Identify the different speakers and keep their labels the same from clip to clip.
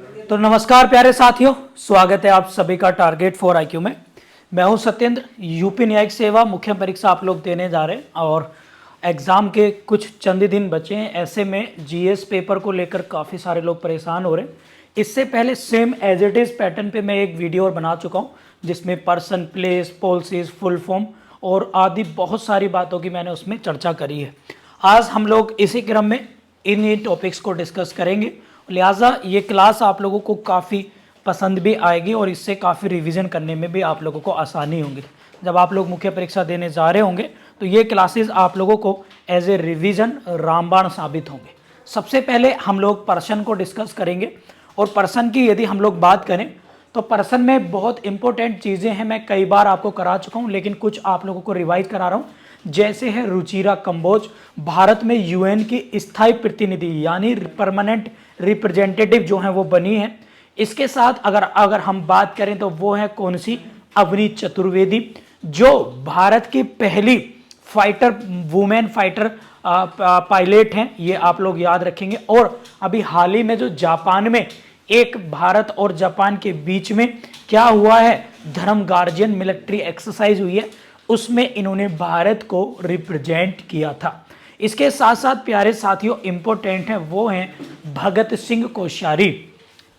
Speaker 1: तो नमस्कार प्यारे साथियों, स्वागत है आप सभी का टारगेट फॉर आईक्यू में। मैं हूं सत्येंद्र। यूपी न्यायिक सेवा मुख्य परीक्षा आप लोग देने जा रहे हैं और एग्ज़ाम के कुछ चंद दिन बचे हैं। ऐसे में जीएस पेपर को लेकर काफ़ी सारे लोग परेशान हो रहे हैं। इससे पहले same as it is pattern पे मैं एक वीडियो और बना चुका हूँ जिसमें person, place, policies, full form और आदि बहुत सारी बातों की मैंने उसमें चर्चा करी है। आज हम लोग इसी क्रम में इन टॉपिक्स को डिस्कस करेंगे। लिहाजा ये क्लास आप लोगों को काफ़ी पसंद भी आएगी और इससे काफ़ी रिवीजन करने में भी आप लोगों को आसानी होगी। जब आप लोग मुख्य परीक्षा देने जा रहे होंगे तो ये क्लासेस आप लोगों को एज ए रिवीजन रामबाण साबित होंगे। सबसे पहले हम लोग पर्सन को डिस्कस करेंगे और पर्सन की यदि हम लोग बात करें तो पर्सन में बहुत इंपॉर्टेंट चीज़ें हैं। मैं कई बार आपको करा चुका हूँ लेकिन कुछ आप लोगों को रिवाइज करा रहा हूँ। जैसे है रुचिरा कंबोज, भारत में यूएन की स्थायी प्रतिनिधि यानी परमानेंट रिप्रेजेंटेटिव जो है वो बनी है। इसके साथ अगर हम बात करें तो वो है कौन सी, अवनी चतुर्वेदी, जो भारत की पहली फाइटर, वुमेन फाइटर पायलट हैं। ये आप लोग याद रखेंगे। और अभी हाल ही में जो जापान में एक भारत और जापान के बीच में क्या हुआ है, धर्म गार्जियन मिलिट्री एक्सरसाइज हुई है, उसमें इन्होंने भारत को रिप्रेजेंट किया था। इसके साथ साथ प्यारे साथियों इंपॉर्टेंट है वो हैं भगत सिंह कोश्यारी।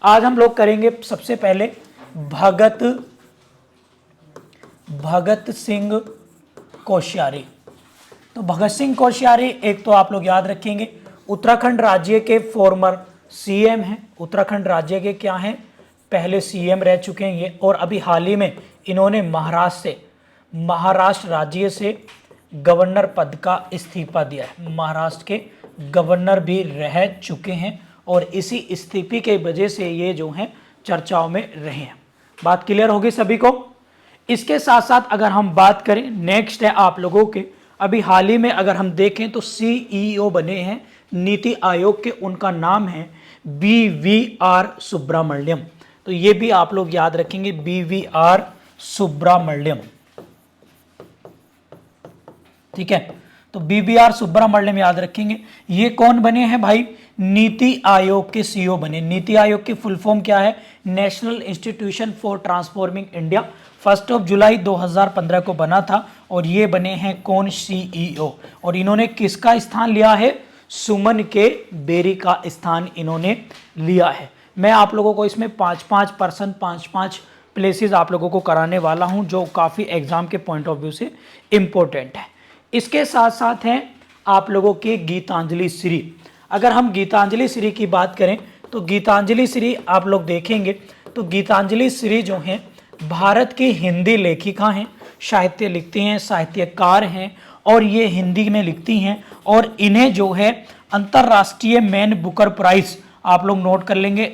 Speaker 1: आज हम लोग करेंगे सबसे पहले भगत सिंह कोश्यारी। तो भगत सिंह कोश्यारी एक तो आप लोग याद रखेंगे उत्तराखंड राज्य के फॉर्मर सीएम हैं। उत्तराखंड राज्य के क्या हैं, पहले सीएम रह चुके हैं ये। और अभी हाल ही में इन्होंने महाराष्ट्र राज्य से गवर्नर पद का इस्तीफा दिया है। महाराष्ट्र के गवर्नर भी रह चुके हैं और इसी इस्तीफे के वजह से ये जो हैं चर्चाओं में रहे हैं। बात क्लियर होगी सभी को। इसके साथ साथ अगर हम बात करें, नेक्स्ट है आप लोगों के अभी हाल ही में अगर हम देखें तो सीईओ बने हैं नीति आयोग के, उनका नाम है BVR सुब्रमण्यम। तो ये भी आप लोग याद रखेंगे, BVR सुब्रमण्यम। ठीक है, तो BVR सुब्रमण्यम याद रखेंगे। ये कौन बने हैं भाई, नीति आयोग के सीईओ बने। नीति आयोग की फुल फॉर्म क्या है, national institution for transforming India. 1 जुलाई 2015 को बना था और ये बने हैं कौन, सीईओ। और इन्होंने किसका स्थान लिया है, सुमन के बेरी का स्थान इन्होंने लिया है। मैं आप लोगों को इसमें 5-5 पर्सन, 5-5 प्लेसेस आप लोगों को कराने वाला हूं जो काफ़ी एग्जाम के पॉइंट ऑफ व्यू से इम्पोर्टेंट है। इसके साथ साथ हैं आप लोगों के गीतांजलि श्री। अगर हम गीतांजलि श्री की बात करें तो गीतांजलि श्री आप लोग देखेंगे तो गीतांजलि श्री जो हैं भारत की हिंदी लेखिका हैं, साहित्य लिखती हैं, साहित्यकार हैं और ये हिंदी में लिखती हैं। और इन्हें जो है अंतर्राष्ट्रीय मैन बुकर प्राइज आप लोग नोट कर लेंगे,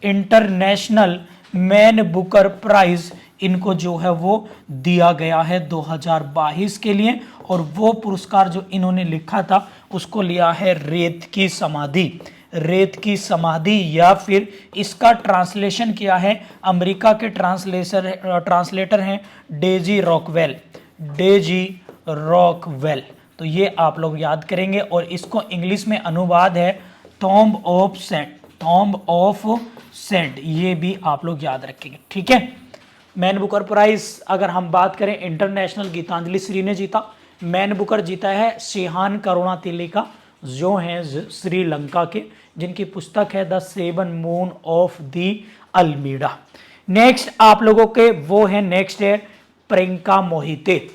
Speaker 1: इंटरनेशनल मैन बुकर प्राइज इनको जो है वो दिया गया है 2022 के लिए। और वो पुरस्कार जो इन्होंने लिखा था उसको लिया है रेत की समाधि, या फिर इसका ट्रांसलेशन किया है अमेरिका के ट्रांसलेटर हैं डेजी रॉकवेल। तो ये आप लोग याद करेंगे। और इसको इंग्लिश में अनुवाद है टॉम्ब ऑफ सेंट, ये भी आप लोग याद रखेंगे। ठीक है, मैन बुकर प्राइज अगर हम बात करें इंटरनेशनल गीतांजलि श्री ने जीता। मैन बुकर जीता है शिहान करुणातिलका जो हैं श्रीलंका के, जिनकी पुस्तक है the 7 moon of de Almeida. Next आप लोगों के वो है, नेक्स्ट है प्रियंका मोहिते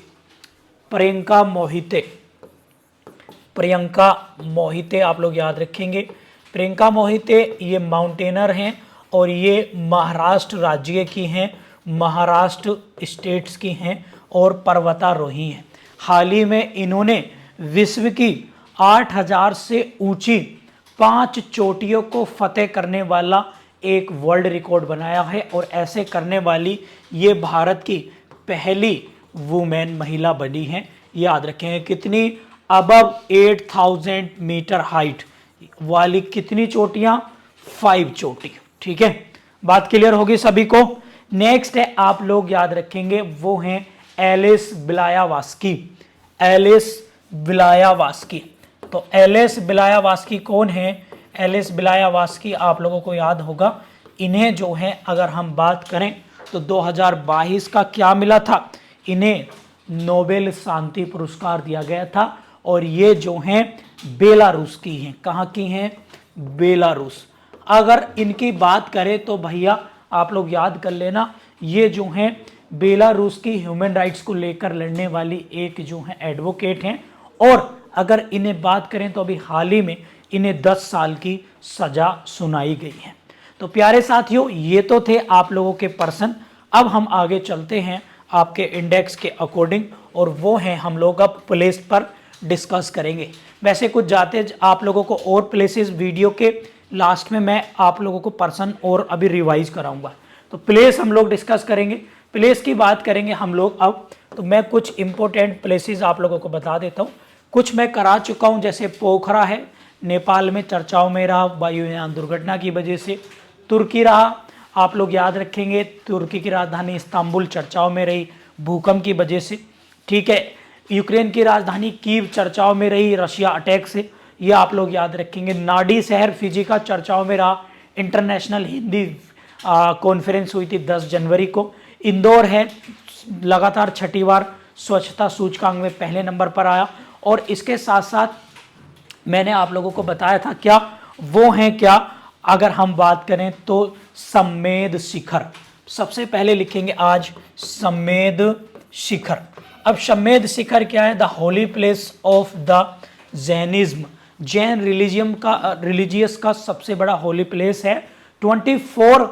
Speaker 1: आप लोग याद रखेंगे। प्रियंका मोहिते ये माउंटेनर हैं और ये महाराष्ट्र राज्य की हैं, महाराष्ट्र स्टेट्स की हैं और पर्वतारोही हैं। हाल ही में इन्होंने विश्व की 8000 से ऊंची 5 चोटियों को फतेह करने वाला एक वर्ल्ड रिकॉर्ड बनाया है। और ऐसे करने वाली ये भारत की पहली वुमेन महिला बनी है। याद रखेंगे कितनी, अबव 8000 मीटर हाइट वाली कितनी चोटियां, 5 चोटी। ठीक है, बात क्लियर होगी सभी को। नेक्स्ट है आप लोग याद रखेंगे वो हैं एलिस ब्लायावास्की। तो एलिस ब्लायावास्की कौन है, एलिस बिलायावास्की आप लोगों को याद होगा। इन्हें जो है अगर हम बात करें तो 2022 का क्या मिला था, इन्हें नोबेल शांति पुरस्कार दिया गया था। और ये जो हैं बेलारूस की हैं। कहाँ की हैं? बेलारूस। अगर इनकी बात करें तो भैया आप लोग याद कर लेना, ये जो हैं बेलारूस की ह्यूमन राइट्स को लेकर लड़ने वाली एक जो है एडवोकेट हैं। और अगर इन्हें बात करें तो अभी हाल ही में इन्हें 10 साल की सजा सुनाई गई है। तो प्यारे साथियों, ये तो थे आप लोगों के पर्सन। अब हम आगे चलते हैं आपके इंडेक्स के अकॉर्डिंग, और वो हैं हम लोग अब प्लेस पर डिस्कस करेंगे। वैसे कुछ जाते आप लोगों को और प्लेसेस वीडियो के लास्ट में मैं आप लोगों को पर्सन और अभी रिवाइज कराऊंगा। तो प्लेस हम लोग डिस्कस करेंगे, प्लेस की बात करेंगे हम लोग अब। तो मैं कुछ इंपॉर्टेंट प्लेसेस आप लोगों को बता देता हूँ। कुछ मैं करा चुका हूँ, जैसे पोखरा है, नेपाल में चर्चाओं में रहा वायुयान दुर्घटना की वजह से। तुर्की रहा, आप लोग याद रखेंगे, तुर्की की राजधानी इस्तांबुल चर्चाओं में रही भूकंप की वजह से। ठीक है, यूक्रेन की राजधानी कीव चर्चाओं में रही रशिया अटैक से, ये आप लोग याद रखेंगे। नाडी शहर फिजी का चर्चाओं में रहा, इंटरनेशनल हिंदी कॉन्फ्रेंस हुई थी 10 जनवरी को। इंदौर है, लगातार छठी बार स्वच्छता सूचकांक में पहले नंबर पर आया। और इसके साथ साथ मैंने आप लोगों को बताया था क्या वो हैं, क्या अगर हम बात करें तो सम्मेद शिखर। सबसे पहले लिखेंगे आज सम्मेद शिखर। अब सम्मेद शिखर क्या है? The holy place of the Jainism, Jain religious का सबसे बड़ा होली प्लेस है। 24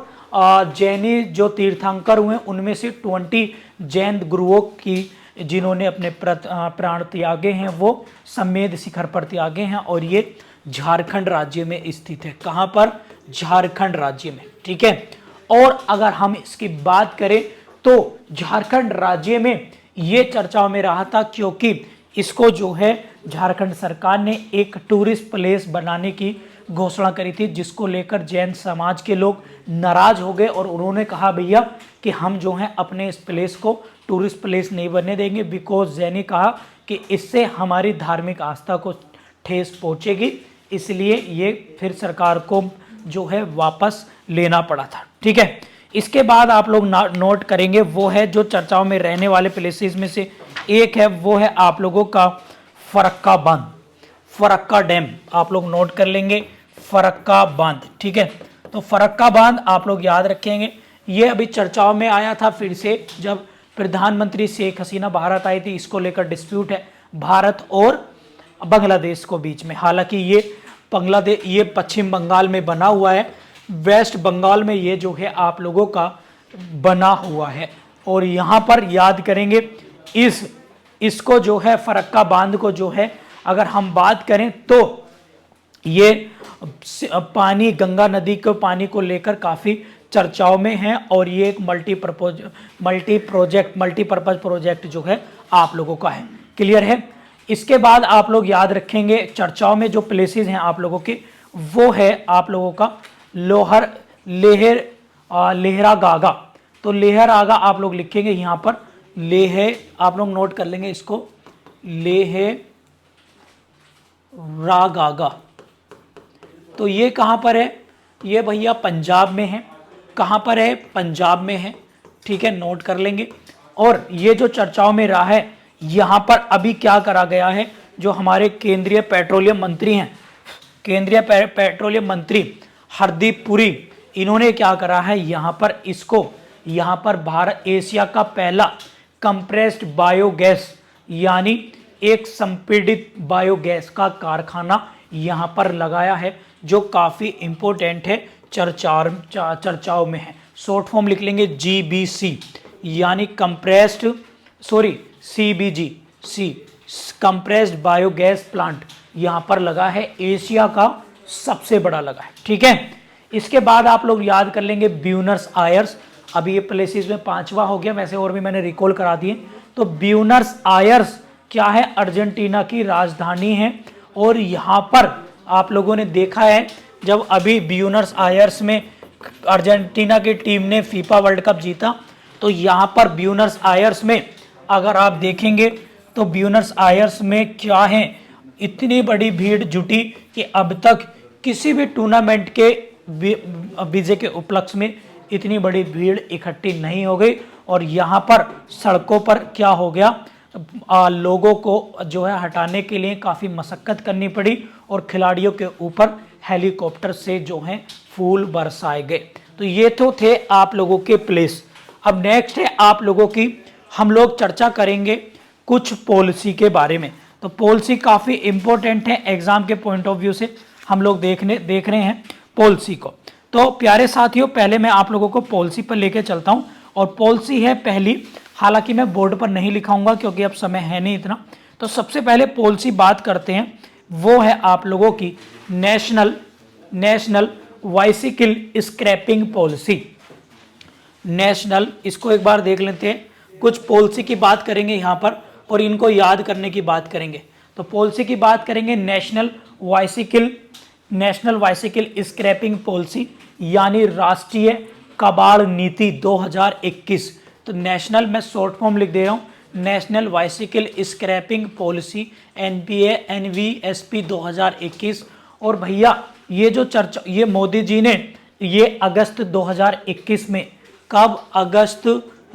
Speaker 1: जैनी जो तीर्थंकर हुए उनमें से 20 जैन गुरुओं की जिन्होंने अपने प्राण त्यागे हैं वो सम्मेद शिखर पर त्यागे हैं। और ये झारखंड राज्य में स्थित है। कहाँ पर? झारखंड राज्य में। ठीक है, और अगर हम इसकी बात करें तो झारखंड राज्य में ये चर्चाओं में रहा था क्योंकि इसको जो है झारखंड सरकार ने एक टूरिस्ट प्लेस बनाने की घोषणा करी थी, जिसको लेकर जैन समाज के लोग नाराज हो गए और उन्होंने कहा भैया कि हम जो है अपने इस प्लेस को टूरिस्ट प्लेस नहीं बनने देंगे, बिकॉज जैन ने कहा कि इससे हमारी धार्मिक आस्था को ठेस पहुंचेगी, इसलिए ये फिर सरकार को जो है वापस लेना पड़ा था। ठीक है, इसके बाद आप लोग नोट करेंगे वो है जो चर्चाओं में रहने वाले प्लेसेस में से एक है, वो है आप लोगों का फरक्का बांध, फरक्का डैम। आप लोग नोट कर लेंगे फरक्का बांध। ठीक है, तो फरक्का बांध आप लोग याद रखेंगे, ये अभी चर्चाओं में आया था फिर से जब प्रधानमंत्री शेख हसीना भारत आई थी। इसको लेकर डिस्प्यूट है भारत और बांग्लादेश को बीच में। हालांकि ये पश्चिम बंगाल में बना हुआ है, वेस्ट बंगाल में ये जो है आप लोगों का बना हुआ है। और यहाँ पर याद करेंगे इसको जो है फरक्का बांध को जो है अगर हम बात करें तो ये पानी गंगा नदी के पानी को लेकर काफ़ी चर्चाओं में है और ये एक मल्टीपर्पज प्रोजेक्ट जो है आप लोगों का है। क्लियर है? इसके बाद आप लोग याद रखेंगे चर्चाओं में जो प्लेसेस हैं आप लोगों के, वो है आप लोगों का लेहरागागा। तो लेहरागा आप लोग लिखेंगे यहाँ पर आप लोग नोट कर लेंगे इसको, लेहरागागा। तो ये कहाँ पर है? ये भैया पंजाब में है। कहाँ पर है? पंजाब में है। ठीक है, नोट कर लेंगे। और ये जो चर्चाओं में रहा है, यहाँ पर अभी क्या करा गया है, जो हमारे केंद्रीय पेट्रोलियम मंत्री हैं, केंद्रीय पेट्रोलियम मंत्री हरदीप पुरी, इन्होंने क्या करा है यहाँ पर भारत एशिया का पहला कंप्रेस्ड बायोगैस यानी एक संपीड़ित बायोगैस का कारखाना यहाँ पर लगाया है, जो काफ़ी इम्पोर्टेंट है, चर्चाओं में है। शॉर्ट फॉर्म लिख लेंगे GBC यानी CBG कंप्रेस्ड बायोगैस प्लांट यहाँ पर लगा है, एशिया का सबसे बड़ा लगा है। ठीक है, इसके बाद आप लोग याद कर लेंगे ब्यूनस आयर्स। अभी ये प्लेसेस में 5वां हो गया, वैसे और भी मैंने रिकॉल करा दिए। तो ब्यूनस आयर्स क्या है? अर्जेंटीना की राजधानी है। और यहाँ पर आप लोगों ने देखा है जब अभी ब्यूनस आयर्स में अर्जेंटीना की टीम ने फीफा वर्ल्ड कप जीता, तो यहाँ पर ब्यूनस आयर्स में अगर आप देखेंगे तो ब्यूनस आयर्स में क्या है, इतनी बड़ी भीड़ जुटी कि अब तक किसी भी टूर्नामेंट के विजय के उपलक्ष्य में इतनी बड़ी भीड़ इकट्ठी नहीं हो गई और यहाँ पर सड़कों पर क्या हो गया, लोगों को जो है हटाने के लिए काफ़ी मशक्कत करनी पड़ी और खिलाड़ियों के ऊपर हेलीकॉप्टर से जो है फूल बरसाए गए। तो ये तो थे आप लोगों के प्लेस। अब नेक्स्ट है आप लोगों की, हम लोग चर्चा करेंगे कुछ पॉलिसी के बारे में। तो पॉलिसी काफ़ी इंपॉर्टेंट है एग्जाम के पॉइंट ऑफ व्यू से, हम लोग देख रहे हैं पॉलिसी को। तो प्यारे साथियों, पहले मैं आप लोगों को पॉलिसी पर लेके चलता हूं और पॉलिसी है पहली, हालांकि मैं बोर्ड पर नहीं लिखाऊंगा क्योंकि अब समय है नहीं इतना। तो सबसे पहले पॉलिसी बात करते हैं, वो है आप लोगों की national bicycle scrapping policy. National, इसको एक बार देख लेते हैं। कुछ पॉलिसी की बात करेंगे यहाँ पर और इनको याद करने की बात करेंगे। तो पॉलिसी की बात करेंगे नेशनल बाइसिकल स्क्रैपिंग पॉलिसी, यानी राष्ट्रीय कबाड़ नीति 2021। तो नेशनल, मैं शॉर्ट फॉर्म लिख दे रहा हूँ, national bicycle scrapping policy NBSP 2021। और भैया ये जो चर्चा, ये मोदी जी ने ये अगस्त 2021 में, कब, अगस्त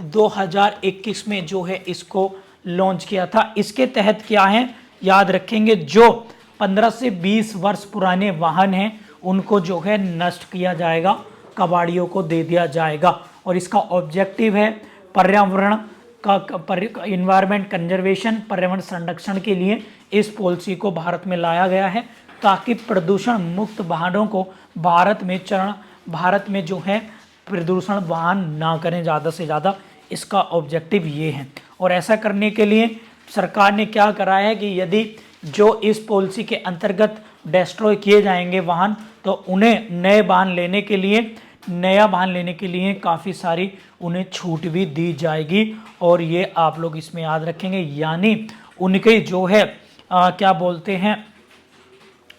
Speaker 1: 2021 में जो है इसको लॉन्च किया था। इसके तहत क्या है याद रखेंगे, जो 15 से 20 वर्ष पुराने वाहन हैं उनको जो है नष्ट किया जाएगा, कबाड़ियों को दे दिया जाएगा। और इसका ऑब्जेक्टिव है पर्यावरण का इन्वायरमेंट कंजर्वेशन, पर्यावरण संरक्षण के लिए इस पॉलिसी को भारत में लाया गया है ताकि प्रदूषण मुक्त वाहनों को भारत में जो है प्रदूषण वाहन ना करें ज़्यादा से ज़्यादा। इसका ऑब्जेक्टिव ये है। और ऐसा करने के लिए सरकार ने क्या करा है कि यदि जो इस पॉलिसी के अंतर्गत डिस्ट्रॉय किए जाएंगे वाहन, तो उन्हें नया वाहन लेने के लिए काफ़ी सारी उन्हें छूट भी दी जाएगी। और ये आप लोग इसमें याद रखेंगे, यानी उनके जो है क्या बोलते हैं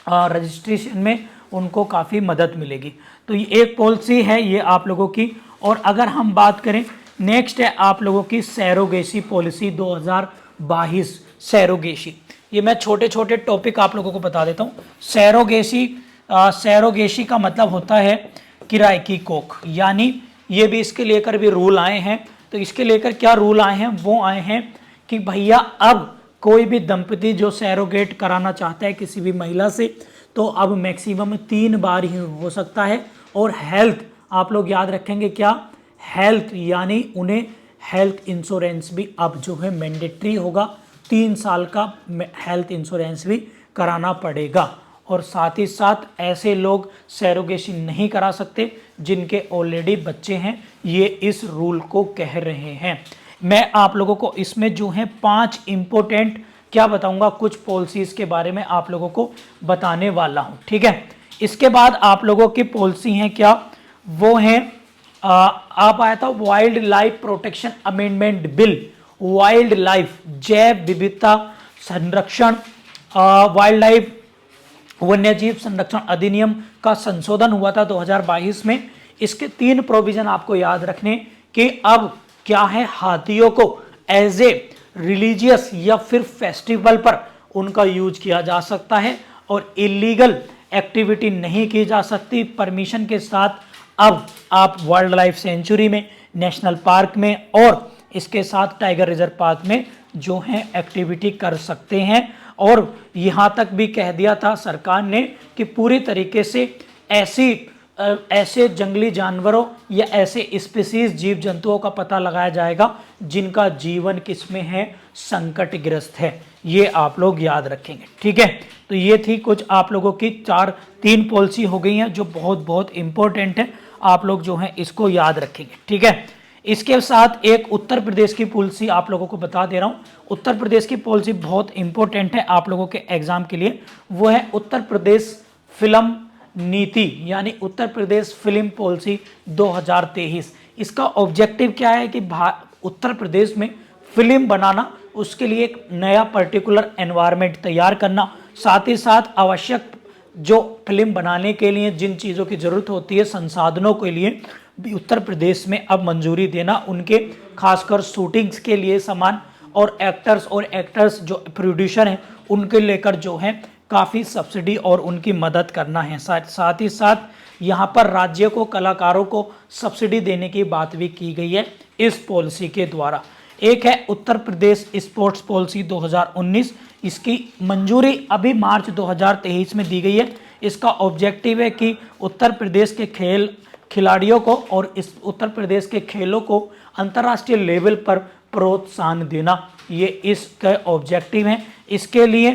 Speaker 1: रजिस्ट्रेशन में उनको काफ़ी मदद मिलेगी। तो ये एक पॉलिसी है ये आप लोगों की। और अगर हम बात करें, नेक्स्ट है आप लोगों की सैरोगेसी पॉलिसी 2022। सैरोगेसी, ये मैं छोटे छोटे टॉपिक आप लोगों को बता देता हूँ। सैरोगेसी का मतलब होता है किराए की कोख, यानी ये भी इसके लेकर भी रूल आए हैं। तो इसके लेकर क्या रूल आए हैं, वो आए हैं कि भैया अब कोई भी दंपति जो सैरोगेट कराना चाहता है किसी भी महिला से, तो अब मैक्सिमम 3 बार ही हो सकता है। और हेल्थ, आप लोग याद रखेंगे क्या, हेल्थ, यानी उन्हें हेल्थ इंश्योरेंस भी अब जो है मैंडेटरी होगा, 3 साल का हेल्थ इंश्योरेंस भी कराना पड़ेगा। और साथ ही साथ ऐसे लोग सैरोगेसी नहीं करा सकते जिनके ऑलरेडी बच्चे हैं, ये इस रूल को कह रहे हैं। मैं आप लोगों को इसमें जो है 5 इंपॉर्टेंट क्या बताऊंगा, कुछ पॉलिसीज के बारे में आप लोगों को बताने वाला हूं, ठीक है। इसके बाद आप लोगों की पॉलिसी हैं क्या, वो है आप आया था wild life protection amendment bill, wild life जैव विविधता संरक्षण, वाइल्ड लाइफ वन्यजीव संरक्षण अधिनियम का संशोधन हुआ था 2022 में। इसके 3 प्रोविजन आपको याद रखने कि अब क्या है, हाथियों को एज ए रिलीजियस या फिर फेस्टिवल पर उनका यूज किया जा सकता है और इलीगल एक्टिविटी नहीं की जा सकती। परमिशन के साथ अब आप वाइल्ड लाइफ सेंचुरी में, नेशनल पार्क में और इसके साथ टाइगर रिजर्व पार्क में जो है एक्टिविटी कर सकते हैं। और यहाँ तक भी कह दिया था सरकार ने कि पूरी तरीके से ऐसे जंगली जानवरों या ऐसे स्पीसीज जीव जंतुओं का पता लगाया जाएगा जिनका जीवन किसमें है, संकटग्रस्त है। ये आप लोग याद रखेंगे, ठीक है। तो ये थी कुछ आप लोगों की 3 पॉलिसी हो गई हैं जो बहुत बहुत इंपॉर्टेंट है, आप लोग जो है इसको याद रखेंगे, ठीक है। इसके साथ एक उत्तर प्रदेश की पॉलिसी आप लोगों को बता दे रहा हूं। उत्तर प्रदेश की पॉलिसी बहुत इंपॉर्टेंट है आप लोगों के एग्जाम के लिए, वो है उत्तर प्रदेश फिल्म नीति, यानी उत्तर प्रदेश फिल्म पॉलिसी 2023। इसका ऑब्जेक्टिव क्या है कि उत्तर प्रदेश में फिल्म बनाना, उसके लिए एक नया पर्टिकुलर एनवायरनमेंट तैयार करना, साथ ही साथ आवश्यक जो फिल्म बनाने के लिए जिन चीज़ों की ज़रूरत होती है, संसाधनों के लिए भी उत्तर प्रदेश में अब मंजूरी देना, उनके खासकर शूटिंग्स के लिए सामान और एक्टर्स जो प्रोड्यूसर हैं उनके लेकर जो है काफ़ी सब्सिडी और उनकी मदद करना है। साथ ही साथ यहाँ पर राज्य को, कलाकारों को सब्सिडी देने की बात भी की गई है इस पॉलिसी के द्वारा। एक है उत्तर प्रदेश स्पोर्ट्स पॉलिसी 2019, इसकी मंजूरी अभी मार्च 2023 में दी गई है। इसका ऑब्जेक्टिव है कि उत्तर प्रदेश के खिलाड़ियों को और इस उत्तर प्रदेश के खेलों को अंतर्राष्ट्रीय लेवल पर प्रोत्साहन देना, ये इसका ऑब्जेक्टिव है। इसके लिए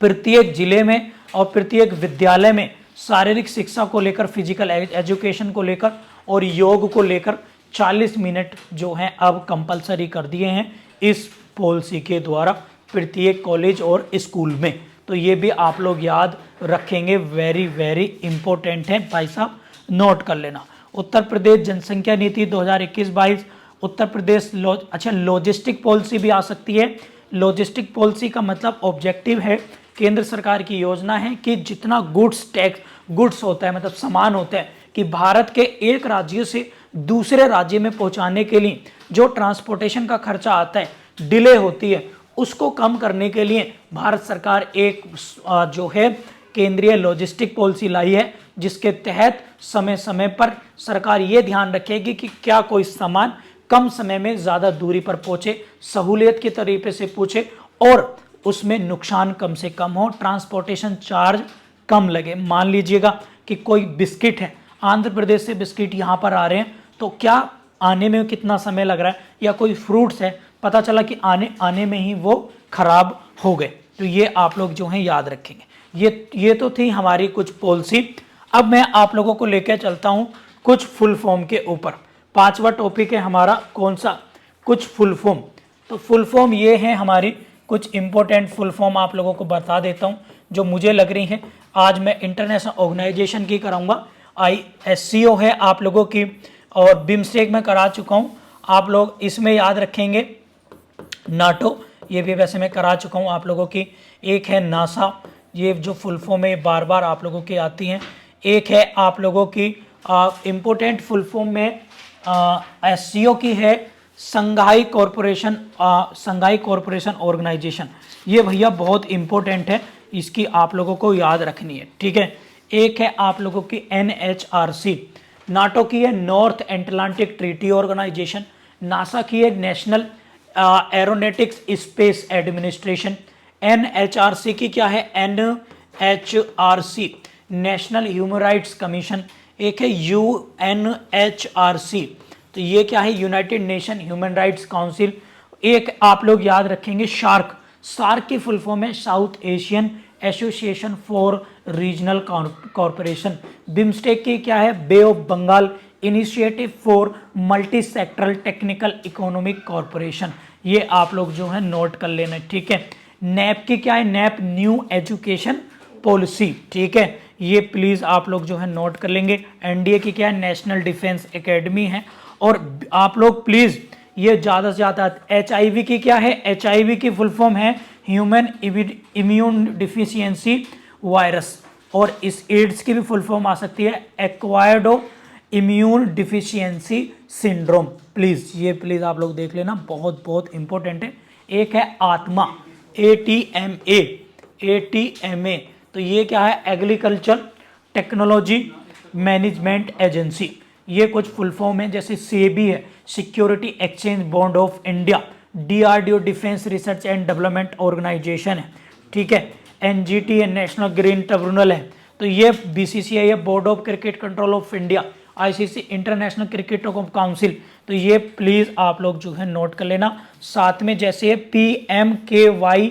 Speaker 1: प्रत्येक जिले में और प्रत्येक विद्यालय में शारीरिक शिक्षा को लेकर, फिजिकल एजुकेशन को लेकर और योग को लेकर 40 मिनट जो हैं अब कंपलसरी कर दिए हैं इस पॉलिसी के द्वारा प्रत्येक कॉलेज और स्कूल में। तो ये भी आप लोग याद रखेंगे, वेरी वेरी इंपॉर्टेंट है भाई साहब, नोट कर लेना। उत्तर प्रदेश जनसंख्या नीति 2021-22, उत्तर प्रदेश लॉजिस्टिक पॉलिसी भी आ सकती है। लॉजिस्टिक पॉलिसी का मतलब ऑब्जेक्टिव है, केंद्र सरकार की योजना है कि जितना गुड्स होता है, मतलब सामान होता है, कि भारत के एक राज्य से दूसरे राज्य में पहुंचाने के लिए जो ट्रांसपोर्टेशन का खर्चा आता है, डिले होती है, उसको कम करने के लिए भारत सरकार एक जो है केंद्रीय लॉजिस्टिक पॉलिसी लाई है, जिसके तहत समय समय पर सरकार ये ध्यान रखेगी कि क्या कोई सामान कम समय में ज़्यादा दूरी पर पहुंचे, सहूलियत के तरीके से पहुंचे और उसमें नुकसान कम से कम हो, ट्रांसपोर्टेशन चार्ज कम लगे। मान लीजिएगा कि कोई बिस्किट है, आंध्र प्रदेश से बिस्किट यहाँ पर आ रहे हैं, तो क्या आने में कितना समय लग रहा है, या कोई फ्रूट्स है, पता चला कि आने में ही वो खराब हो गए, तो ये आप लोग जो हैं याद रखेंगे। ये तो थी हमारी कुछ पॉलिसी। अब मैं आप लोगों को लेकर चलता हूँ कुछ फुल फॉर्म के ऊपर। 5वां टॉपिक है हमारा कौन सा, कुछ फुल फॉर्म। तो फुल फॉर्म ये है हमारी, कुछ इंपॉर्टेंट फुल फॉर्म आप लोगों को बता देता हूँ जो मुझे लग रही है। आज मैं इंटरनेशनल ऑर्गेनाइजेशन की कराऊंगा, ISCO है आप लोगों की, और बिम्स्टेक में करा चुका हूँ, आप लोग इसमें याद रखेंगे। नाटो, ये भी वैसे मैं करा चुका हूँ आप लोगों की। एक है नासा, ये जो फुल फॉर्म है बार बार आप लोगों की आती हैं। एक है आप लोगों की इम्पोर्टेंट फुल फॉर्म में SCO की है संघाई कॉरपोरेशन ऑर्गेनाइजेशन। ये भैया बहुत इंपॉर्टेंट है, इसकी आप लोगों को याद रखनी है, ठीक है। एक है आप लोगों की NHRC, नाटो की है North Atlantic Treaty Organization. NASA की है National Aeronautics Space Administration. NHRC की क्या है, NHRC National Human Rights Commission. एक है UNHRC, तो ये क्या है, United Nation Human Rights Council. एक आप लोग याद रखेंगे सार्क की फुल फॉर्म है South Asian Association for Regional Corporation. BIMSTEC की क्या है, Bay of Bengal Initiative for Multi Sectoral Technical Economic Corporation. ये आप लोग जो है नोट कर लेना, ठीक है। नैप की क्या है, नैप न्यू एजुकेशन पॉलिसी, ठीक है, ये प्लीज आप लोग जो है नोट कर लेंगे। NDA की क्या है, नेशनल डिफेंस एकेडमी है। और आप लोग प्लीज ये ज्यादा से ज्यादा, HIV की क्या है, HIV की फुल फॉर्म है ह्यूमन इम्यून डिफिशियंसी वायरस। और इस एड्स की भी फुल फॉर्म आ सकती है acquired immune deficiency syndrome. Please ये प्लीज आप लोग देख लेना, बहुत बहुत इंपॉर्टेंट है। एक है आत्मा, ATMA, तो ये क्या है, एग्रीकल्चर टेक्नोलॉजी मैनेजमेंट एजेंसी। ये कुछ फुल फॉर्म है, जैसे SEBI है security exchange board of India, DRDO defence research and development organisation है, ठीक है। NGT है नेशनल ग्रीन ट्रिब्यूनल है। तो ये BCCI है board of cricket control of India, ICC international cricket council. तो ये प्लीज आप लोग जो है नोट कर लेना। साथ में जैसे PMKVY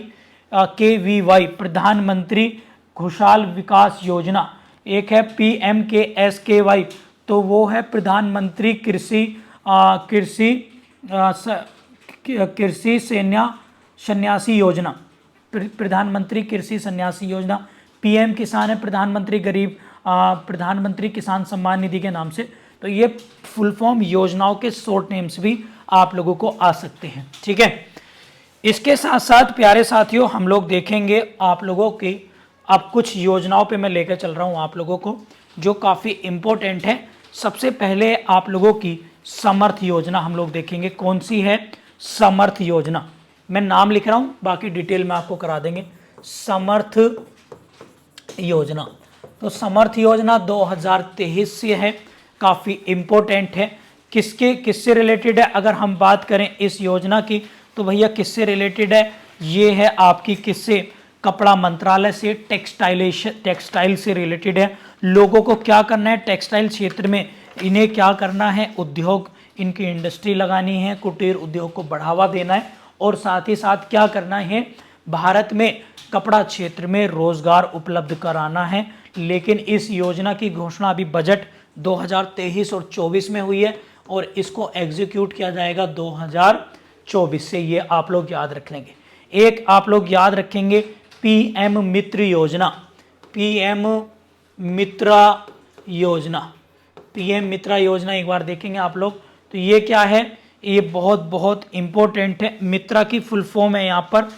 Speaker 1: प्रधानमंत्री खुशहाल विकास योजना। एक है PMKSKY, तो वो है प्रधानमंत्री कृषि सन्यासी योजना, प्रधानमंत्री कृषि सन्यासी योजना। PM किसान है प्रधानमंत्री किसान सम्मान निधि के नाम से। तो ये फुल फॉर्म योजनाओं के शॉर्ट नेम्स भी आप लोगों को आ सकते हैं, ठीक है। इसके साथ साथ प्यारे साथियों हम लोग देखेंगे आप लोगों की, अब कुछ योजनाओं पे मैं लेकर चल रहा हूं आप लोगों को जो काफ़ी इंपॉर्टेंट है। सबसे पहले आप लोगों की समर्थ योजना हम लोग देखेंगे, कौन सी है, समर्थ योजना। मैं नाम लिख रहा हूं, बाकी डिटेल में आपको करा देंगे। समर्थ योजना। तो समर्थ योजना 2023 से है, काफ़ी इम्पोर्टेंट है। किससे रिलेटेड है अगर हम बात करें इस योजना की, तो भैया किससे रिलेटेड है, ये है आपकी किससे, कपड़ा मंत्रालय से, टेक्सटाइल से रिलेटेड है। लोगों को क्या करना है टेक्सटाइल क्षेत्र में, इन्हें क्या करना है, उद्योग, इनकी इंडस्ट्री लगानी है, कुटीर उद्योग को बढ़ावा देना है, और साथ ही साथ क्या करना है, भारत में कपड़ा क्षेत्र में रोजगार उपलब्ध कराना है। लेकिन इस योजना की घोषणा अभी बजट 2023 और 24 में हुई है, और इसको एग्जीक्यूट किया जाएगा 2024 से, ये आप लोग याद रख लेंगे। एक आप लोग याद रखेंगे पीएम मित्र योजना, पीएम मित्रा योजना, पीएम मित्रा योजना एक बार देखेंगे आप लोग, तो ये क्या है, ये बहुत बहुत इंपॉर्टेंट है। मित्रा की फुल फॉर्म है यहाँ पर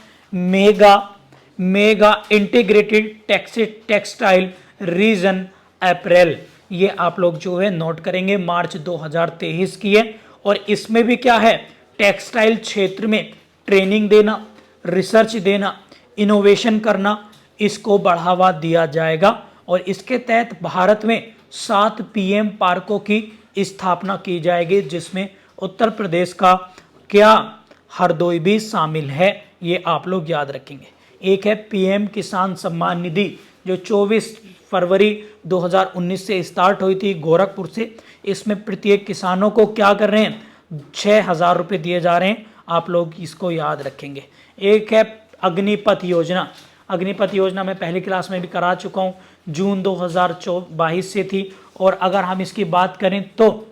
Speaker 1: मेगा इंटीग्रेटेड टेक्सटाइल रीजन अप्रैल, ये आप लोग जो है नोट करेंगे, मार्च 2023 की है। और इसमें भी क्या है, टेक्सटाइल क्षेत्र में ट्रेनिंग देना, रिसर्च देना, इनोवेशन करना, इसको बढ़ावा दिया जाएगा। और इसके तहत भारत में 7 पीएम पार्कों की स्थापना की जाएगी, जिसमें उत्तर प्रदेश का क्या हरदोई भी शामिल है, ये आप लोग याद रखेंगे। एक है पीएम किसान सम्मान निधि, जो 24 फरवरी 2019 से स्टार्ट हुई थी गोरखपुर से। इसमें प्रत्येक किसानों को क्या कर रहे हैं, 6,000 रुपये दिए जा रहे हैं, आप लोग इसको याद रखेंगे। एक है अग्निपथ योजना, अग्निपथ योजना मैं पहली क्लास में भी करा चुका हूँ, जून 2022 से थी। और अगर हम इसकी बात करें तो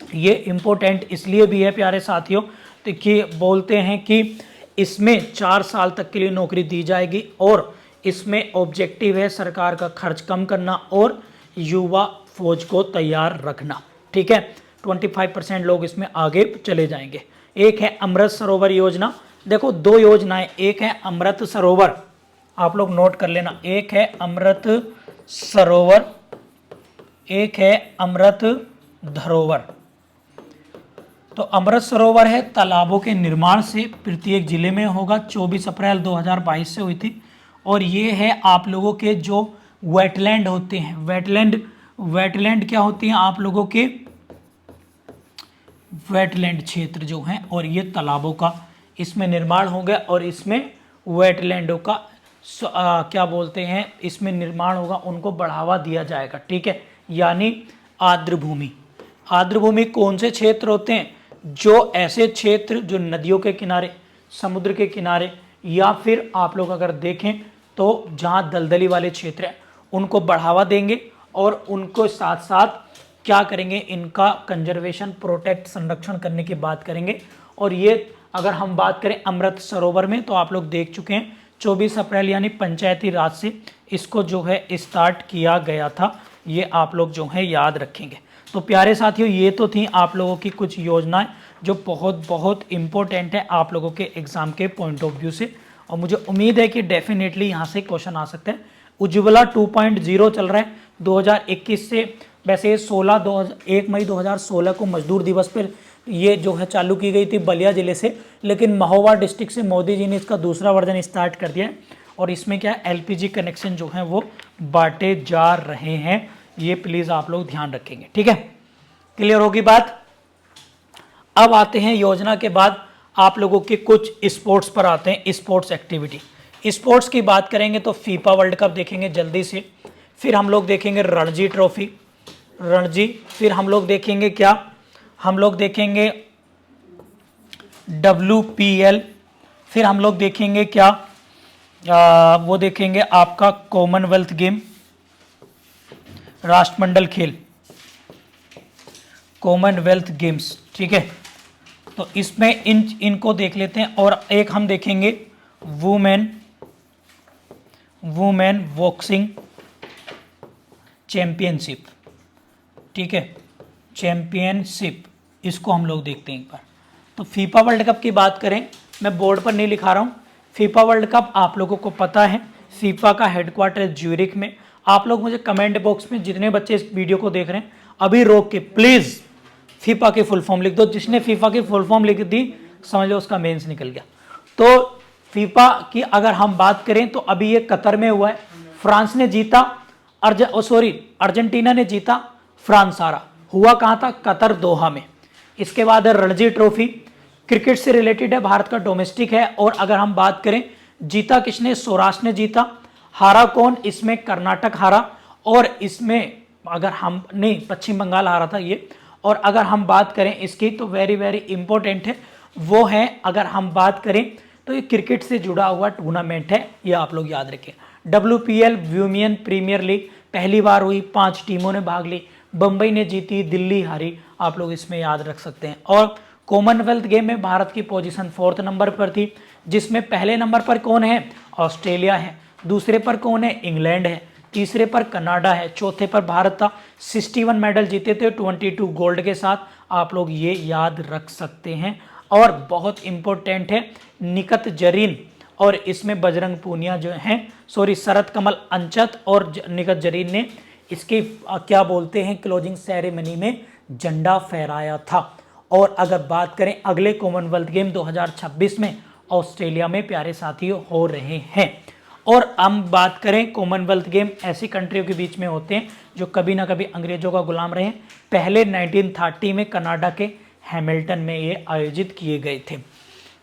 Speaker 1: ये इम्पोर्टेंट इसलिए भी है प्यारे साथियों, तो कि बोलते हैं कि इसमें 4 साल तक के लिए नौकरी दी जाएगी, और इसमें ऑब्जेक्टिव है सरकार का खर्च कम करना और युवा फौज को तैयार रखना। ठीक है, 25% लोग इसमें आगे चले जाएंगे। एक है अमृत सरोवर योजना, देखो 2 योजनाएं, एक है अमृत सरोवर, आप लोग नोट कर लेना, एक है अमृत सरोवर, एक है अमृत धरोवर। तो अमृत सरोवर है तालाबों के निर्माण से प्रत्येक जिले में होगा, 24 अप्रैल 2022 से हुई थी। और ये है आप लोगों के जो वेटलैंड होते हैं, वेटलैंड क्या होती हैं आप लोगों के, वेटलैंड क्षेत्र जो हैं, और ये तालाबों का इसमें निर्माण होगा, और इसमें वेटलैंडों का क्या बोलते हैं, इसमें निर्माण होगा, उनको बढ़ावा दिया जाएगा। ठीक है, यानी आर्द्र भूमि, आर्द्र भूमि कौन से क्षेत्र होते हैं, जो ऐसे क्षेत्र जो नदियों के किनारे, समुद्र के किनारे, या फिर आप लोग अगर देखें तो जहाँ दलदली वाले क्षेत्र हैं उनको बढ़ावा देंगे, और उनको साथ साथ क्या करेंगे, इनका कंजर्वेशन, प्रोटेक्ट, संरक्षण करने की बात करेंगे। और ये अगर हम बात करें अमृत सरोवर में, तो आप लोग देख चुके हैं 24 अप्रैल यानी पंचायती राज से इसको जो है स्टार्ट किया गया था, ये आप लोग जो है याद रखेंगे। तो प्यारे साथियों, ये तो थी आप लोगों की कुछ योजनाएं जो बहुत बहुत इंपॉर्टेंट है आप लोगों के एग्जाम के पॉइंट ऑफ व्यू से, और मुझे उम्मीद है कि डेफिनेटली यहाँ से क्वेश्चन आ सकते हैं। उज्ज्वला 2.0 चल रहा है 2021 से, वैसे 1 मई 2016 को मजदूर दिवस पर ये जो है चालू की गई थी बलिया जिले से, लेकिन महोबा डिस्ट्रिक्ट से मोदी जी ने इसका दूसरा वर्जन स्टार्ट कर दिया है, और इसमें क्या है, एलपीजी कनेक्शन जो है वो बांटे जा रहे हैं, ये प्लीज़ आप लोग ध्यान रखेंगे। ठीक है, क्लियर होगी बात। अब आते हैं योजना के बाद आप लोगों के कुछ स्पोर्ट्स पर आते हैं, स्पोर्ट्स एक्टिविटी। स्पोर्ट्स की बात करेंगे तो फीफा वर्ल्ड कप देखेंगे जल्दी से, फिर हम लोग देखेंगे रणजी ट्रॉफी, फिर हम लोग देखेंगे क्या, हम लोग देखेंगे WPL, फिर हम लोग देखेंगे क्या, वो देखेंगे आपका कॉमनवेल्थ गेम, राष्ट्रमंडल खेल, कॉमनवेल्थ गेम्स। ठीक है, तो इसमें इनको देख लेते हैं। और एक हम देखेंगे वुमेन बॉक्सिंग चैंपियनशिप। ठीक है, चैंपियनशिप, इसको हम लोग देखते हैं एक बार। तो फीफा वर्ल्ड कप की बात करें, मैं बोर्ड पर नहीं लिखा रहा हूँ, फीफा वर्ल्ड कप आप लोगों को पता है, फीफा का हेडक्वार्टर ज्यूरिक में। आप लोग मुझे कमेंट बॉक्स में जितने बच्चे इस वीडियो को देख रहे हैं अभी रोक के प्लीज़ फीफा की फुल फॉर्म लिख दो। जिसने फीफा की फुल फॉर्म लिख दी समझ लो उसका मेंस निकल गया। तो फीफा की अगर हम बात करें तो अभी ये कतर में हुआ है, फ्रांस ने जीता, अर्जेंटीना ने जीता, फ्रांस हारा। हुआ कहां था? कतर, दोहा में। इसके बाद है रणजी ट्रॉफी, क्रिकेट से रिलेटेड है, भारत का डोमेस्टिक है। और अगर हम बात करें जीता किसने? सौराष्ट्र ने जीता। हारा कौन? इसमें कर्नाटक हारा, और इसमें अगर हम नहीं, पश्चिम बंगाल हारा था ये। और अगर हम बात करें इसकी तो वेरी वेरी इंपॉर्टेंट है, वो है अगर हम बात करें तो ये क्रिकेट से जुड़ा हुआ टूर्नामेंट है, ये आप लोग याद रखें। WPL वुमेन प्रीमियर लीग पहली बार हुई, 5 टीमों ने भाग ली, बंबई ने जीती, दिल्ली हारी, आप लोग इसमें याद रख सकते हैं। और कॉमनवेल्थ गेम में भारत की पोजीशन 4th नंबर पर थी, जिसमें पहले नंबर पर कौन है? ऑस्ट्रेलिया है, दूसरे पर कौन है? इंग्लैंड है, तीसरे पर कनाडा है, चौथे पर भारत था। 61 मेडल जीते थे, 22 गोल्ड के साथ, आप लोग ये याद रख सकते हैं। और बहुत इंपॉर्टेंट है निकत जरीन, और इसमें बजरंग पूनिया जो हैं, सॉरी शरद कमल अंचत और निकत जरीन ने इसके क्या बोलते हैं क्लोजिंग सेरेमनी में झंडा फहराया था। और अगर बात करें अगले कॉमनवेल्थ गेम 2026 में ऑस्ट्रेलिया में प्यारे साथियों हो रहे हैं। और हम बात करें कॉमनवेल्थ गेम ऐसी कंट्रियों के बीच में होते हैं जो कभी ना कभी अंग्रेजों का गुलाम रहे। पहले 1930 में कनाडा के हैमिल्टन में ये आयोजित किए गए थे।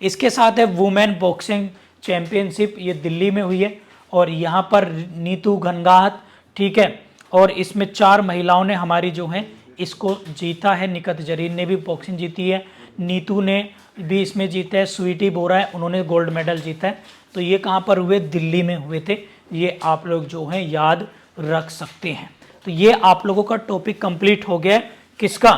Speaker 1: इसके साथ है वुमेन बॉक्सिंग चैंपियनशिप, ये दिल्ली में हुई है, और यहाँ पर नीतू घनघात, ठीक है, और इसमें 4 महिलाओं ने हमारी जो है इसको जीता है। निकत जरीन ने भी बॉक्सिंग जीती है, नीतू ने भी इसमें जीता है, स्वीटी बोरा है, उन्होंने गोल्ड मेडल जीता है। तो ये कहाँ पर हुए? दिल्ली में हुए थे। ये आप लोग जो हैं याद रख सकते हैं। तो ये आप लोगों का टॉपिक कंप्लीट हो गया। किसका?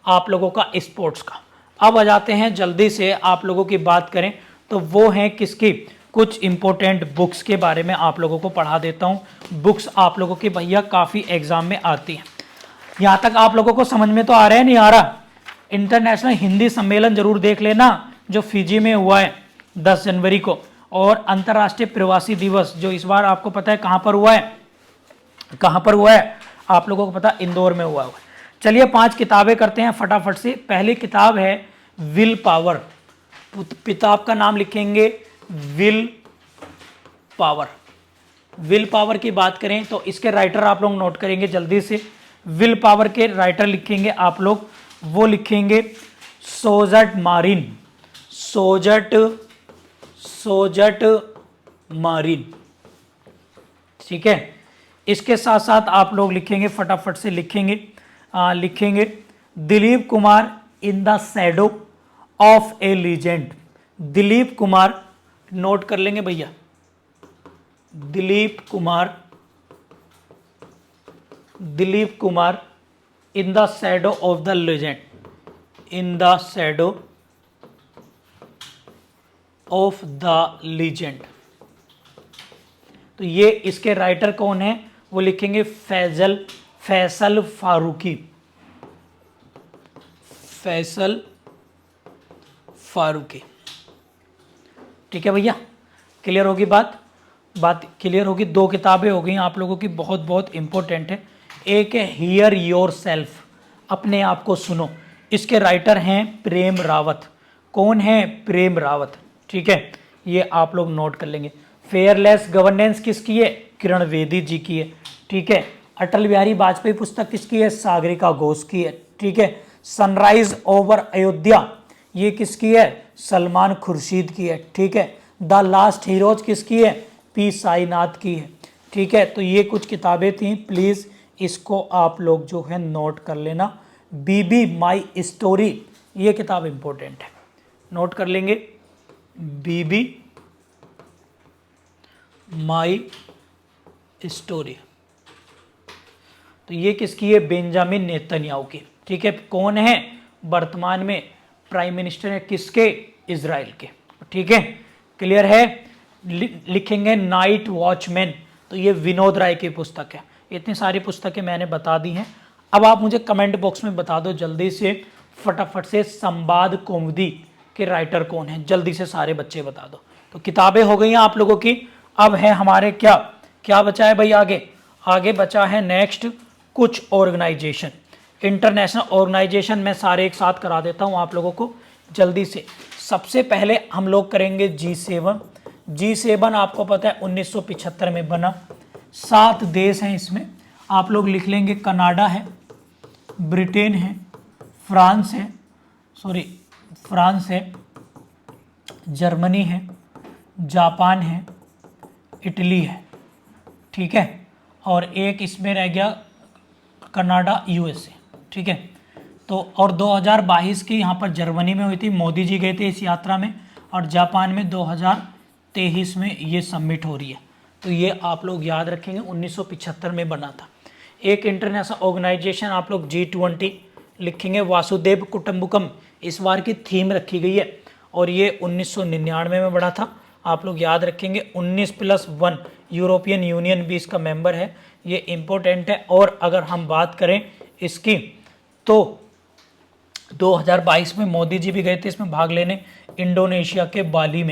Speaker 1: आप लोगों का स्पोर्ट्स का। अब आ जाते हैं जल्दी से, आप लोगों की बात करें तो वो हैं किसकी? कुछ इंपॉर्टेंट बुक्स के बारे में आप लोगों को पढ़ा देता हूँ। बुक्स आप लोगों की भैया काफ़ी एग्जाम में आती हैं। यहाँ तक आप लोगों को समझ में तो आ रहा है, नहीं आ रहा? इंटरनेशनल हिंदी सम्मेलन जरूर देख लेना जो फिजी में हुआ है 10 जनवरी को, और अंतर्राष्ट्रीय प्रवासी दिवस जो इस बार आपको पता है कहाँ पर हुआ है? कहाँ पर हुआ है आप लोगों को पता? इंदौर में हुआ है। चलिए 5 किताबें करते हैं फटाफट से। पहली किताब है विल पावर, किताब का नाम लिखेंगे विल पावर। विल पावर की बात करें तो इसके राइटर आप लोग नोट करेंगे जल्दी से। विल पावर के राइटर लिखेंगे आप लोग, वो लिखेंगे सोजट मारिन, सोजट मारिन, ठीक है। इसके साथ साथ आप लोग लिखेंगे, फटाफट से लिखेंगे, लिखेंगे Dilip Kumar in the shadow of A legend. Dilip Kumar note कर लेंगे भैया, Dilip Kumar in the shadow of the legend, in the shadow of the legend. तो ये इसके राइटर कौन है? वो लिखेंगे फैसल फारूकी, फैसल फारूकी, ठीक है भैया। क्लियर होगी बात क्लियर होगी। 2 किताबें हो गई आप लोगों की, बहुत बहुत इंपॉर्टेंट है। एक है हियर योर सेल्फ, अपने आप को सुनो, इसके राइटर हैं प्रेम रावत। कौन है? प्रेम रावत, ठीक है, ये आप लोग नोट कर लेंगे। फेयरलेस गवर्नेंस किसकी है? किरण बेदी जी की है, ठीक है। अटल बिहारी वाजपेयी पुस्तक किसकी है? सागरिका घोष की है, ठीक है। सनराइज ओवर अयोध्या ये किसकी है? सलमान खुर्शीद की है, ठीक है। द लास्ट हीरोज किसकी है? पी साईनाथ की है, ठीक है। तो ये कुछ किताबें थी, प्लीज़ इसको आप लोग जो है नोट कर लेना। बीबी माई स्टोरी ये किताब इंपॉर्टेंट है, नोट कर लेंगे। बीबी माई स्टोरी, तो ये किसकी है? बेंजामिन नेतन्याहू की, ठीक है। कौन है? वर्तमान में प्राइम मिनिस्टर है किसके? इजराइल के, ठीक है। क्लियर है? लिखेंगे नाइट वॉचमैन, तो ये विनोद राय की पुस्तक है। इतनी सारी पुस्तकें मैंने बता दी हैं। अब आप मुझे कमेंट बॉक्स में बता दो जल्दी से, फटाफट से, संवाद कौमुदी के राइटर कौन है? जल्दी से सारे बच्चे बता दो। तो किताबें हो गई हैं आप लोगों की। अब है हमारे क्या बचा है भाई? आगे बचा है नेक्स्ट कुछ ऑर्गेनाइजेशन, इंटरनेशनल ऑर्गेनाइजेशन। मैं सारे एक साथ करा देता हूं आप लोगों को जल्दी से। सबसे पहले हम लोग करेंगे G7। G7 आपको पता है 1975 में बना। 7 देश हैं इसमें, आप लोग लिख लेंगे। कनाडा है, ब्रिटेन है, फ्रांस है, जर्मनी है, जापान है, इटली है, ठीक है। और एक इसमें रह गया कनाडा, यूएसए, ठीक है। तो और 2022 की यहाँ पर जर्मनी में हुई थी, मोदी जी गए थे इस यात्रा में। और जापान में 2023 में ये समिट हो रही है। तो ये आप लोग याद रखेंगे, 1975 में बना था। एक इंटरनेशनल ऑर्गेनाइजेशन आप लोग G20 लिखेंगे, वासुदेव कुटुंबकम इस बार की थीम रखी गई है। और ये 1999 में बना था, आप लोग याद रखेंगे। 19+1 यूरोपियन यूनियन भी इसका मेंबर है, ये इम्पोर्टेंट है। और अगर हम बात करें इसकी तो 2022 में मोदी जी भी गए थे इसमें भाग लेने, इंडोनेशिया के बाली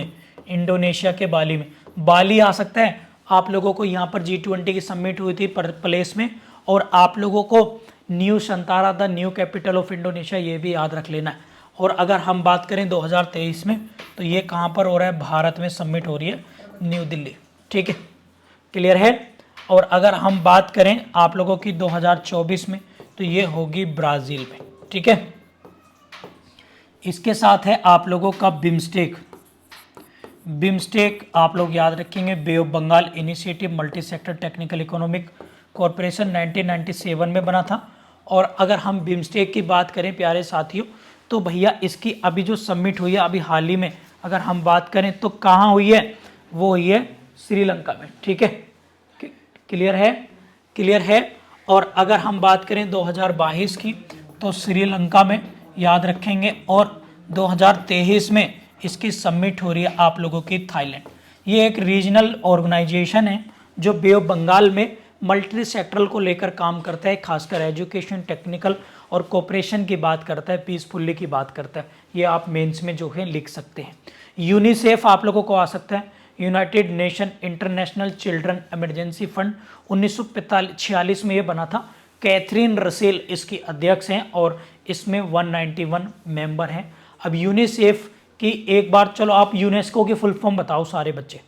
Speaker 1: में। बाली आ सकता है आप लोगों को, यहाँ पर G20 की समिट हुई थी प्लेस में। और आप लोगों को Nusantara the new capital of Indonesia, ये भी याद रख लेना है। और अगर हम बात करें 2023 में तो ये कहाँ पर हो रहा है, भारत में समिट हो रही है, न्यू दिल्ली, ठीक है, क्लियर है। और अगर हम बात करें आप लोगों की 2024 में तो ये होगी ब्राज़ील में, ठीक है। इसके साथ है आप लोगों का बिम्स्टेक आप लोग याद रखेंगे, Bay of Bengal Initiative Multi Sector Technical Economic Corporation 1997 में बना था। और अगर हम बिम्स्टेक की बात करें प्यारे साथियों तो भैया इसकी अभी जो समिट हुई है अभी हाल ही में, अगर हम बात करें तो कहाँ हुई है, वो हुई है श्रीलंका में, ठीक है, क्लियर है। और अगर हम बात करें 2022 की तो श्रीलंका में याद रखेंगे। और 2023 में इसकी समिट हो रही है आप लोगों की थाईलैंड। ये एक रीजनल ऑर्गेनाइजेशन है जो बे ऑफ बंगाल में मल्टी सेक्टरल को लेकर काम करता है, खासकर एजुकेशन, टेक्निकल और कोऑपरेशन की बात करता है, पीसफुली की बात करता है। ये आप मेंस में जो है लिख सकते हैं। यूनिसेफ आप लोगों को आ सकता है, United nation international children emergency fund 1946 में ये बना था। कैथरीन रसेल इसकी अध्यक्ष हैं और इसमें 191 मेंबर हैं। अब यूनिसेफ की एक बार चलो आप यूनेस्को की फुल फॉर्म बताओ सारे बच्चे,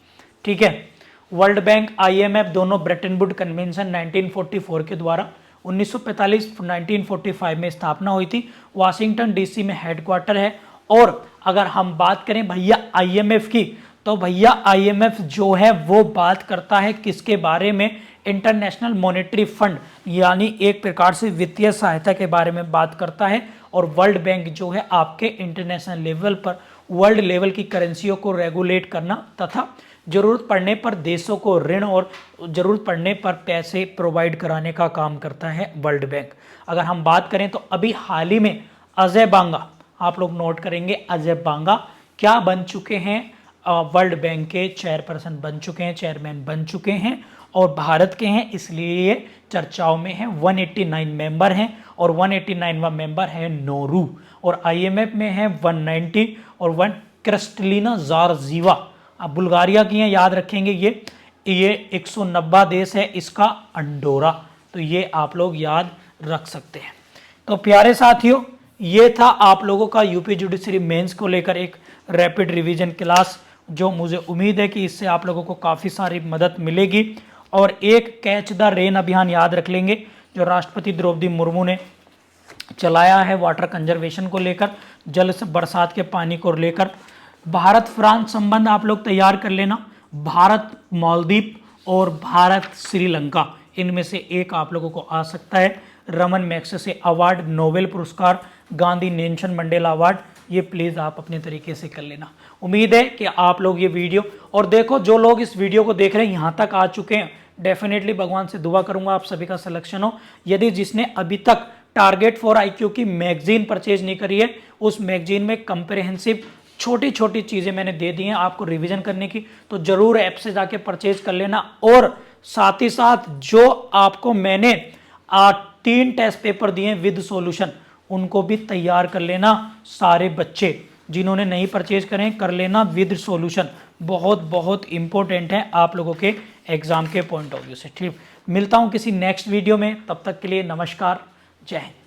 Speaker 1: ठीक है। वर्ल्ड बैंक, IMF दोनों ब्रेटन वुड कन्वेंशन 1944 के द्वारा 1945 में स्थापना हुई थी। वाशिंगटन DC में हेडक्वार्टर है। और अगर हम बात करें भैया IMF की तो भैया IMF जो है वो बात करता है किसके बारे में, इंटरनेशनल मॉनेटरी फंड यानी एक प्रकार से वित्तीय सहायता के बारे में बात करता है। और वर्ल्ड बैंक जो है आपके इंटरनेशनल लेवल पर वर्ल्ड लेवल की करेंसियों को रेगुलेट करना तथा जरूरत पड़ने पर देशों को ऋण और जरूरत पड़ने पर पैसे प्रोवाइड कराने का काम करता है वर्ल्ड बैंक। अगर हम बात करें तो अभी हाल ही में अजय बांगा, आप लोग नोट करेंगे, अजय बांगा क्या बन चुके हैं, वर्ल्ड बैंक के चेयरपर्सन बन चुके हैं, चेयरमैन बन चुके हैं और भारत के हैं, इसलिए ये चर्चाओं में है। 189 मेंबर हैं और 189वां मेंबर है नोरू। और IMF में है 190 और 1 क्रिस्टलिना जॉर्जिवा, अब बुल्गारिया की हैं, याद रखेंगे। ये 190 देश है इसका, अंडोरा। तो ये आप लोग याद रख सकते हैं। तो प्यारे साथियों ये था आप लोगों का यूपी जुडिशरी मेंस को लेकर एक रैपिड रिवीजन क्लास, जो मुझे उम्मीद है कि इससे आप लोगों को काफ़ी सारी मदद मिलेगी। और एक कैच द रेन अभियान याद रख लेंगे जो राष्ट्रपति द्रौपदी मुर्मू ने चलाया है वाटर कंजर्वेशन को लेकर, जल से बरसात के पानी को लेकर। भारत फ्रांस संबंध आप लोग तैयार कर लेना, भारत मालदीव और भारत श्रीलंका, इनमें से एक आप लोगों को आ सकता है। रमन मैग्सेसे अवार्ड, नोबेल पुरस्कार, गांधी नेल्सन मंडेला अवार्ड, ये प्लीज़ आप अपने तरीके से कर लेना। उम्मीद है कि आप लोग ये वीडियो, और देखो जो लोग इस वीडियो को देख रहे हैं यहाँ तक आ चुके हैं, डेफिनेटली भगवान से दुआ करूंगा आप सभी का सिलेक्शन हो। यदि जिसने अभी तक टारगेट फॉर IQ की मैगजीन परचेज नहीं करी है, उस मैगजीन में कंप्रेहेंसिव छोटी छोटी चीज़ें मैंने दे दी हैं आपको रिवीजन करने की, तो जरूर ऐप से जाके परचेज कर लेना। और साथ ही साथ जो आपको मैंने 3 टेस्ट पेपर दिए विद सॉल्यूशन, उनको भी तैयार कर लेना। सारे बच्चे जिन्होंने नहीं परचेज करें कर लेना विद सॉल्यूशन, बहुत बहुत इंपॉर्टेंट है आप लोगों के एग्जाम के पॉइंट ऑफ व्यू से। ठीक, मिलता हूं किसी नेक्स्ट वीडियो में, तब तक के लिए नमस्कार, जय हिंद।